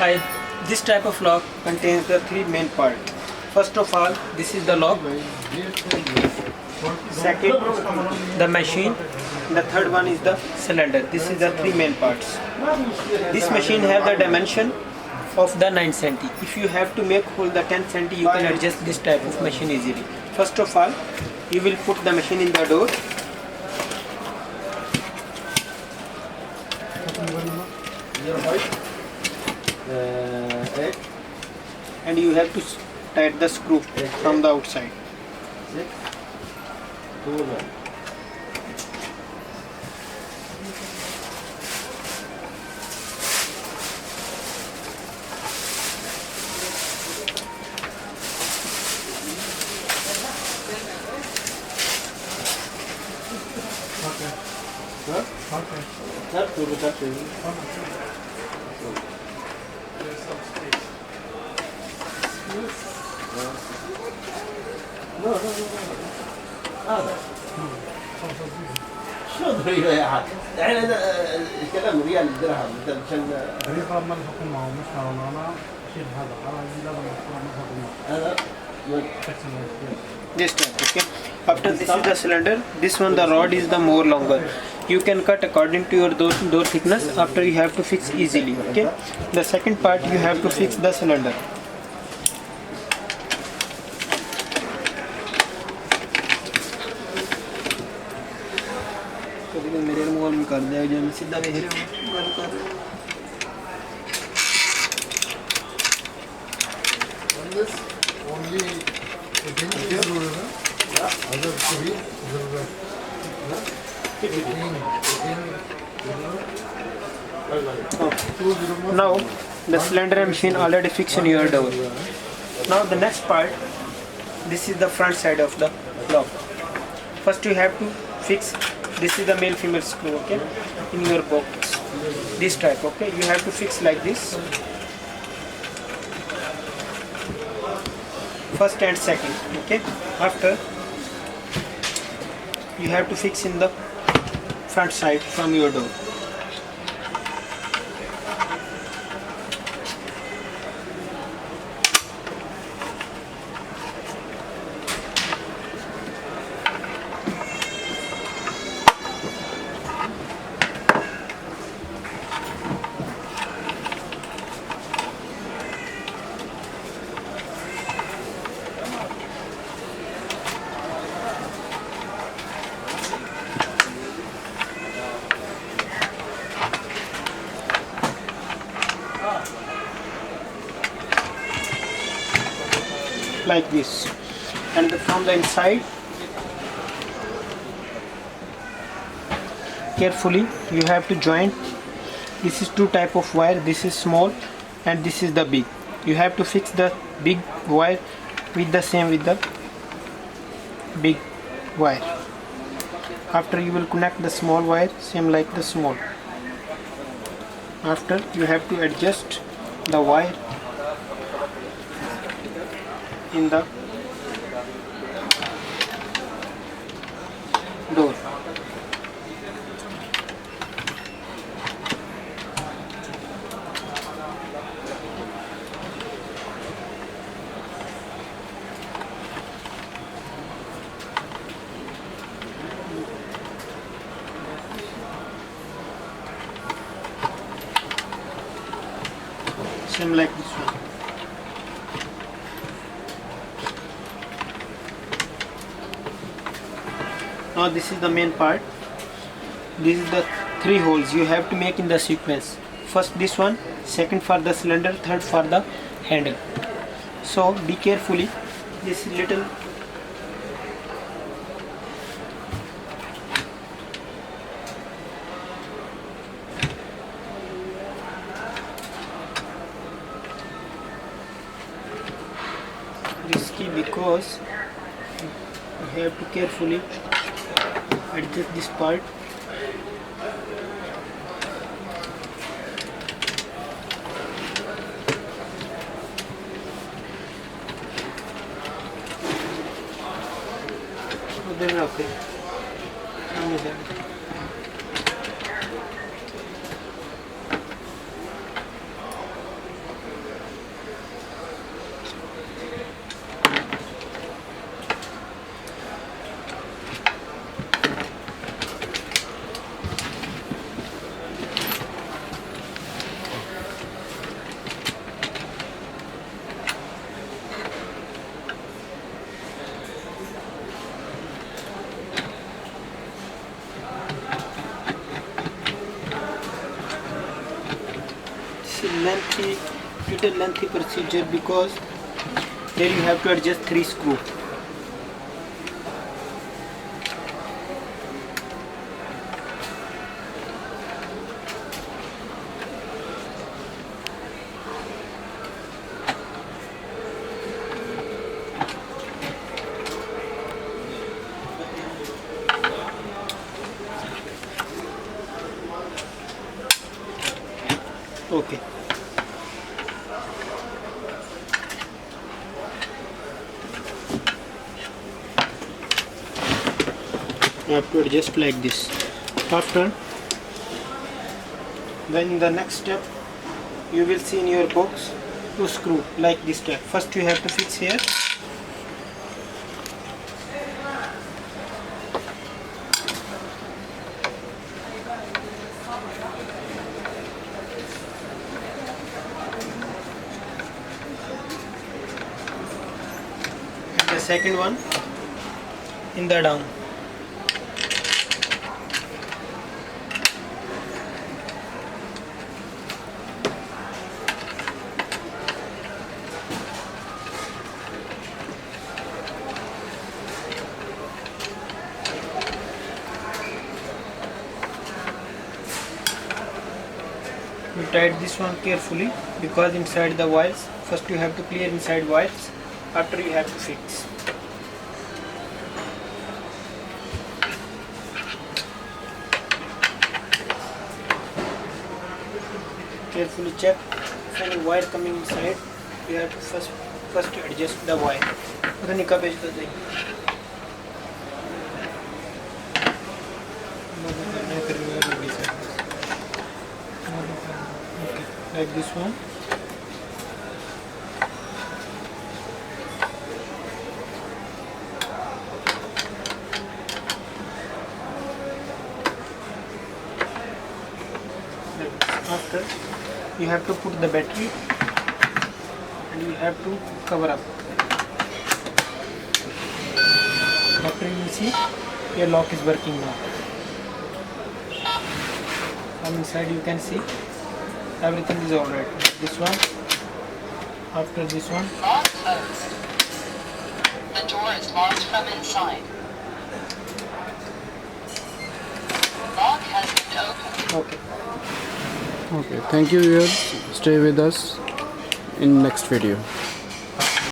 Hi, this type of lock contains the three main parts. First of all, this is the lock. Second, the machine. The third one is the cylinder. This is the three main parts. This machine have the dimension of the 9 cm. If you have to make hole the 10 cm, you can adjust this type of machine easily. First of all, you will put the machine in the door. And you have to tighten the screw from the outside. شو ضريبة يا عاد؟ يعني هذا الكلام ريال الدرهم ده عشان طريقة ما الحكومة ومش معنا شيء هذا لازم الحكومة This type, okay. After this is the cylinder. This one the rod is the more longer. You can cut according to your door thickness. After you have to fix easily, okay. The second part you have to fix the cylinder. मेरे mobile में कर दिया जो मैं सीधा देख रहा हूँ Now the cylinder machine already fixed in your door. Now the next part, this is the front side of the lock. First you have to fix. This is the male female screw, okay, in your box. This type, okay. You have to fix like this. First and second, okay. After you have to fix in the front side from your door. Like this, and from the inside carefully you have to join. This is two type of wire. This is small and this is the big. You have to fix the big wire with the same with the big wire. After you will connect the small wire same like the small. After you have to adjust the wire in the door. Same like this one. Now this is the main part. This is the three holes you have to make in the sequence. First this one, second for the cylinder, third for the handle. So be carefully. This little risky because you have to carefully adjust this part. उधर रखे सामने से is little lengthy procedure because here you have to adjust 3 screws. Okay. You have to adjust like this. After, then in the next step, you will see in your box to screw like this step. First you have to fix here. The second one in the down. You tight this one carefully because inside the wires, first you have to clear inside wires, after you have to fix. Carefully check if any wire coming inside. You have to first adjust the wire. Okay, like this one. After, you have to put the battery and you have to cover up. After you will see your lock is working now. From inside you can see everything is alright. This one, after this one. Lock closed. The door is locked from inside. Lock has been opened. Okay. Okay, thank you viewers. Stay with us in next video.